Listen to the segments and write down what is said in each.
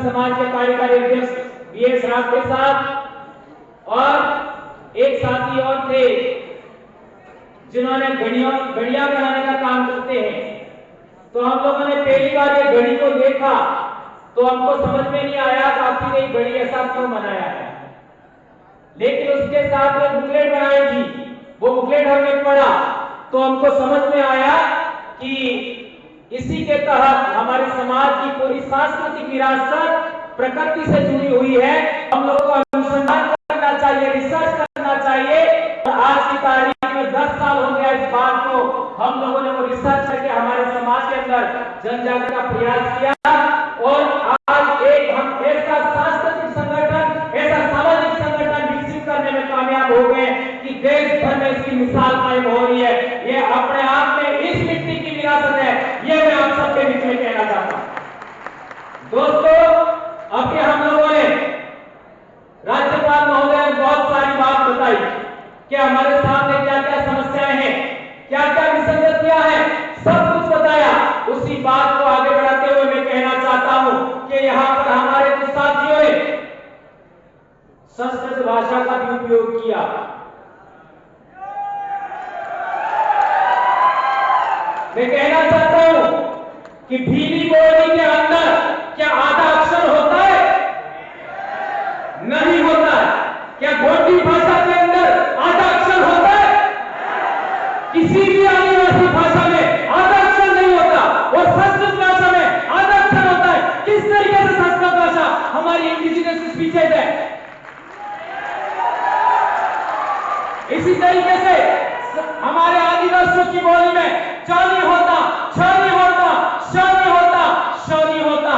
समाज के कार्यकारी अध्यक्ष बीएस रावते साहब और एक साथी और थे जिन्होंने घड़ियां बनाने का काम करते हैं। तो हम लोगों ने पहली बार ये घड़ी को देखा तो हमको समझ में नहीं आया कि आखिर ये घड़ी ऐसा क्यों बनाया है, लेकिन उसके साथ में बुकलेट बनाई थी। वो बुकलेट हमने पढ़ा तो हमको समझ में आया कि इसी के तहत हमारे समाज की पूरी सांस्कृतिक विरासत प्रकृति से जुड़ी हुई है। हम लोग को अनुसंधान करना चाहिए, रिसर्च करना चाहिए। और आज की तारीख में 10 साल हो गया इस बात को, हम लोगों ने वो रिसर्च करके हमारे समाज के अंदर जन जागरण का प्रयास किया और आज एक हम ऐसा सांस्कृतिक संगठन, ऐसा सामाजिक संगठन विकसित करने में कामयाब हो गए कि देश भर में इसकी मिसाल कायम हो रही है। ये अपने आप में इस मिट्टी की विरासत है, ये मैं आप सबके बीच में कहना चाहता हूं। दोस्तों, अभी हम लोगों ने राज्यपाल महोदय ने बहुत सारी बात बताई कि हमारे सामने क्या क्या समस्याएं हैं, क्या क्या विसंगतियां हैं, सब कुछ बताया। उसी बात को आगे बढ़ाते हुए मैं कहना चाहता हूं कि यहां पर हमारे कुछ साथियों ने संस्कृत भाषा का भी उपयोग किया। मैं कहना चाहता हूं कि भीली बोली के अंदर क्या आधा अक्षर होता है? नहीं होता है। क्या गोंडी भाषा के अंदर आधा अक्षर होता है? किसी भी आदिवासी भाषा में आधा अक्षर नहीं होता और संस्कृत भाषा में आधा अक्षर होता है। किस तरीके से संस्कृत भाषा हमारी इंडिजिनस स्पीचेज है, इसी तरीके से हमारे आदिवासियों की बोली में च नहीं होता, छ नहीं होता, श नहीं होता, श नहीं होता,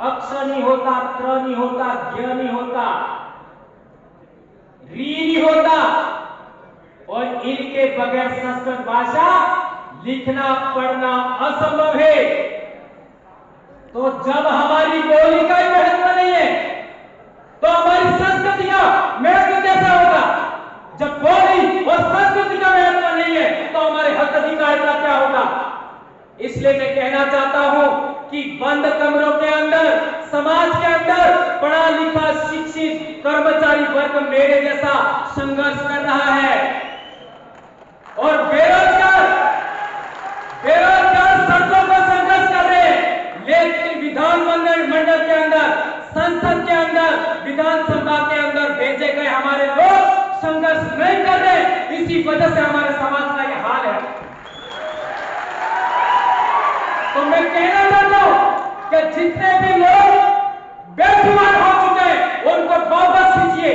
अक्षर नहीं होता, त्र नहीं होता, ज्ञ नहीं होता, री नहीं होता। और इनके बगैर संस्कृत भाषा लिखना पढ़ना असंभव है। तो जब हमारी बोली का ही महत्व नहीं है तो हमारी संस्कृति का महत्व कैसा होगा? जब बोली और संस्कृति का महत्व नहीं है तो हमारे हक अधिकार का क्या होगा? इसलिए मैं कहना चाहता हूं कि बंद कमरों के अंदर, समाज के अंदर पढ़ा लिखा शिक्षित कर्मचारी वर्ग मेरे जैसा संघर्ष कर रहा है और बेरोजगार सड़कों पर संघर्ष कर रहे हैं। लेकिन विधानमंडल के अंदर, संसद के अंदर, विधानसभा के अंदर भेजे गए हमारे लोग संघर्ष नहीं कर रहे। इसी वजह से हमारे समाज का यह हाल है। तो मैं कहना चाहता हूं कि जितने भी लोग बेजुबान हो चुके हैं उनको वापस खींचिए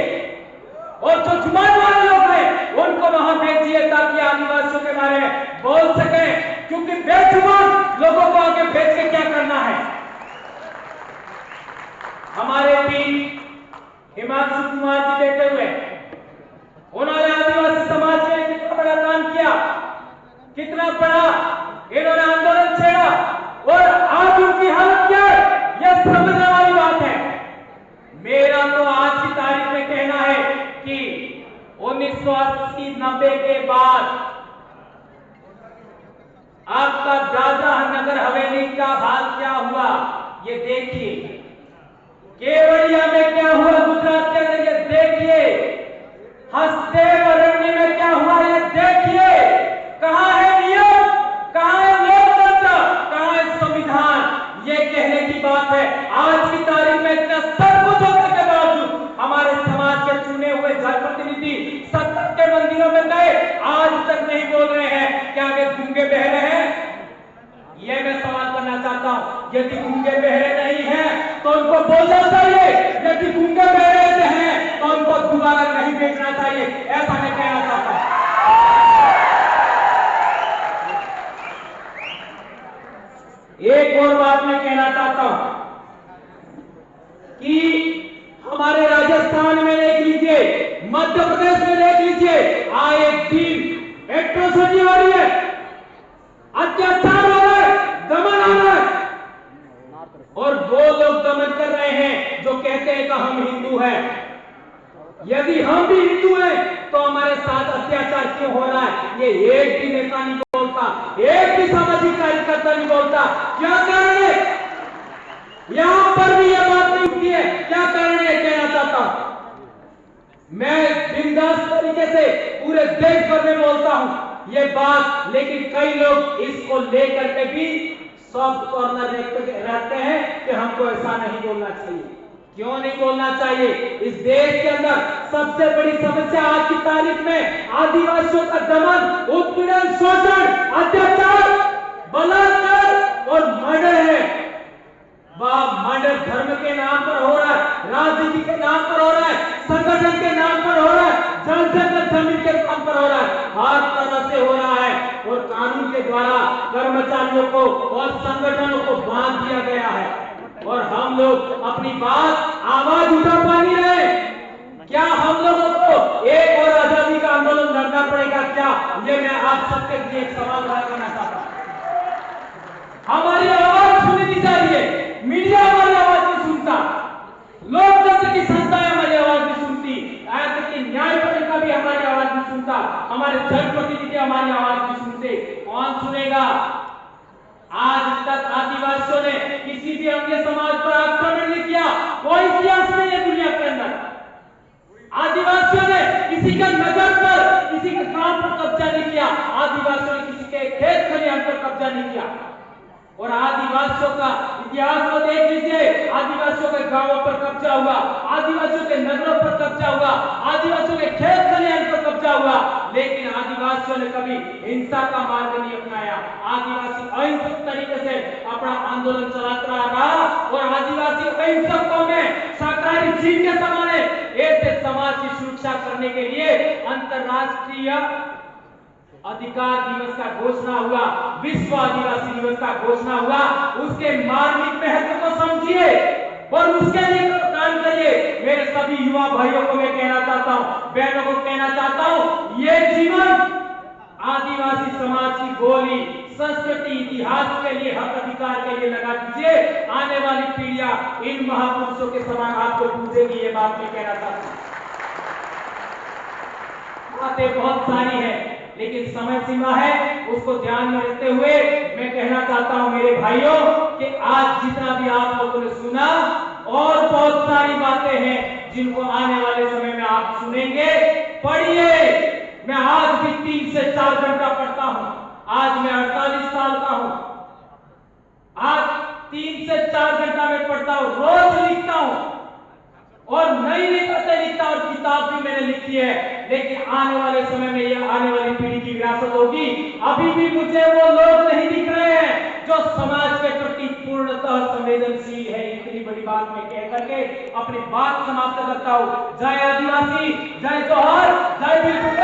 और जो जुबान वाले लोग हैं उनको वहां भेजिए ताकि आदिवासियों के बारे में बोल सके, क्योंकि बेजुबान लोगों को आगे भेज के क्या करना है। हमारे पीर हिमांशु कुमार जी बैठे हुए, उन्होंने आदिवासी समाज के लिए कितना बड़ा काम किया, कितना बड़ा इन्होंने आंदोलन छेड़ा और आज उनकी हालत क्या है यह समझने वाली बात है। मेरा तो आज की तारीख में कहना है कि 1980-90 के बाद आपका दादरा नगर हवेली का हाल क्या हुआ ये देखिए, केवड़िया में क्या हुआ गुजरात के अंदर ये देखिए, हस्ते अरण्य में क्या हुआ ये देखिए। कहां है नियम, कहां है लोकतंत्र, कहां है संविधान? ये कहने की बात है। आज की तारीख में इतना सब कुछ होने के बावजूद हमारे समाज के चुने हुए जनप्रतिनिधि सत्ता के मंदिरों में गए, आज तक नहीं बोल रहे हैं। क्या वे गूंगे बहरे हैं? ये मैं सवाल करना चाहता हूं। यदि गूंगे बहरे नहीं हैं तो उनको बोलना चाहिए, यदि गूंगे बहरे हैं तो उनको दोबारा नहीं भेजना चाहिए, ऐसा मैं कहना चाहता हूं। एक और बात मैं कहना चाहता हूं कि हमारे राजस्थान में देख लीजिए, मध्य प्रदेश में देख लीजिए, आए दिन एट्रोसिटी हो रही है, अत्याचार हो रहा है, दमन हो रहा है। और वो लोग दमन कर रहे हैं जो कहते हैं कि हम हिंदू हैं। यदि हम भी हिंदू हैं तो हमारे साथ अत्याचार क्यों हो रहा है? ये एक भी नेता नहीं बोलता, एक भी सामाजिक कार्यकर्ता नहीं बोलता। क्या कारण है? यहां पर भी यह बात है, क्या कारण है, कहना चाहता हूं। मैं बिंदास तरीके से पूरे देश भर में बोलता हूं ये बात, लेकिन कई लोग इसको लेकर के भी सॉफ्ट कॉर्नर रहते हैं कि हमको ऐसा नहीं बोलना चाहिए। क्यों नहीं बोलना चाहिए? इस देश के अंदर सबसे बड़ी समस्या आज की तारीख में आदिवासियों का दमन, उत्पीड़न, शोषण, अत्याचार, बलात्कार और मर्डर है। वह मर्डर धर्म के नाम पर हो रहा है, राजनीति के नाम पर हो रहा है, संगठन के नाम पर हो रहा है, जनता जमीन के नाम पर हो रहा है, हर तरह से हो रहा है। और कानून के द्वारा कर्मचारियों को और संगठनों को बांध दिया गया है और हम लोग अपनी बात आवाज उठा पा नहीं रहे। क्या हम लोगों को एक और आजादी का आंदोलन लड़ना पड़ेगा क्या? ये मैं आप सबके लिए एक सवाल खड़ा करना चाहता हूं। हमारी आवाज सुननी चाहिए, मीडिया हमारी आवाज नहीं सुनता, लोकतंत्र की संस्थाएं हमारी आवाज नहीं सुनती, यहाँ तक कि न्यायपालिका भी हमारी आवाज नहीं सुनता, हमारे जनप्रतिनिधि हमारी आवाज नहीं सुनते। कौन सुनेगा? आज तक आदिवासियों ने किसी भी अन्य समाज पर आक्रमण नहीं किया, कोई इतिहास नहीं है दुनिया के अंदर। आदिवासियों ने किसी के नगर पर, किसी के गांव पर कब्जा नहीं किया, आदिवासियों ने किसी के खेत खलिहान पर कब्जा नहीं किया। और आदिवासियों का इतिहास को देख लीजिए, आदिवासियों के गांवों पर कब्जा हुआ, आदिवासियों के नगरों पर कब्जा हुआ, आदिवासियों के खेत खलिहान पर कब्जा हुआ, लेकिन आदिवासियों ने कभी हिंसा का मार्ग नहीं अपनाया। आदिवासी अहिंसक तरीके से अपना आंदोलन चलाता रहा और आदिवासी अहिंसकों में शाकाहारी जीव के समान है। ऐसे समाज की सुरक्षा करने के लिए अंतरराष्ट्रीय अधिकार दिवस का घोषणा हुआ, विश्व आदिवासी दिवस का घोषणा हुआ। उसके मार्मिक महत्व को समझिए और उसके लिए काम करिए। मेरे सभी युवा भाइयों को मैं कहना चाहता हूं, बहनों को कहना चाहता हूं, ये जीवन आदिवासी समाज की बोली, संस्कृति, इतिहास के लिए, हक अधिकार के लिए लगा दीजिए। आने वाली पीढ़ियां इन महापुरुषों के समान आपको पूजेगी, ये बात मैं कहना चाहता हूं। बातें बहुत सारी है लेकिन समय सीमा है, उसको ध्यान में रखते हुए मैं कहना चाहता हूं मेरे भाइयों कि आज जितना भी आप लोगों ने सुना और बहुत सारी बातें हैं जिनको आने वाले समय में आप सुनेंगे। पढ़िए। मैं आज भी 3 से 4 घंटा पढ़ता हूं। आज मैं 48 साल का हूं। आज 3 से 4 घंटा में पढ़ता हूं, रोज लिखता हूं और नई नई बातें लिखता और किताब भी मैंने लिखी है। लेकिन आने वाले समय में यह आने वाली पीढ़ी की विरासत होगी। अभी भी मुझे वो लोग नहीं दिख रहे हैं जो समाज के प्रति पूर्णतः संवेदनशील है। इतनी बड़ी बात मैं कह करके अपनी बात समाप्त करता हूँ। जय आदिवासी, जय जोहर, जय बिलकुल,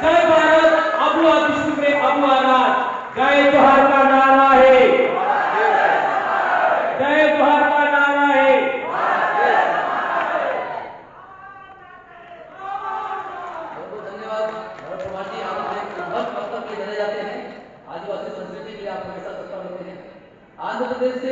जय भारत, अबू विष्णु में अबू आराध। जय जोहर का नारा है, जय जोहर का नारा है। जाते हैं आदिवासी संस्कृति के लिए आप हमेशा तत्पर रहते हैं। आंध्र प्रदेश से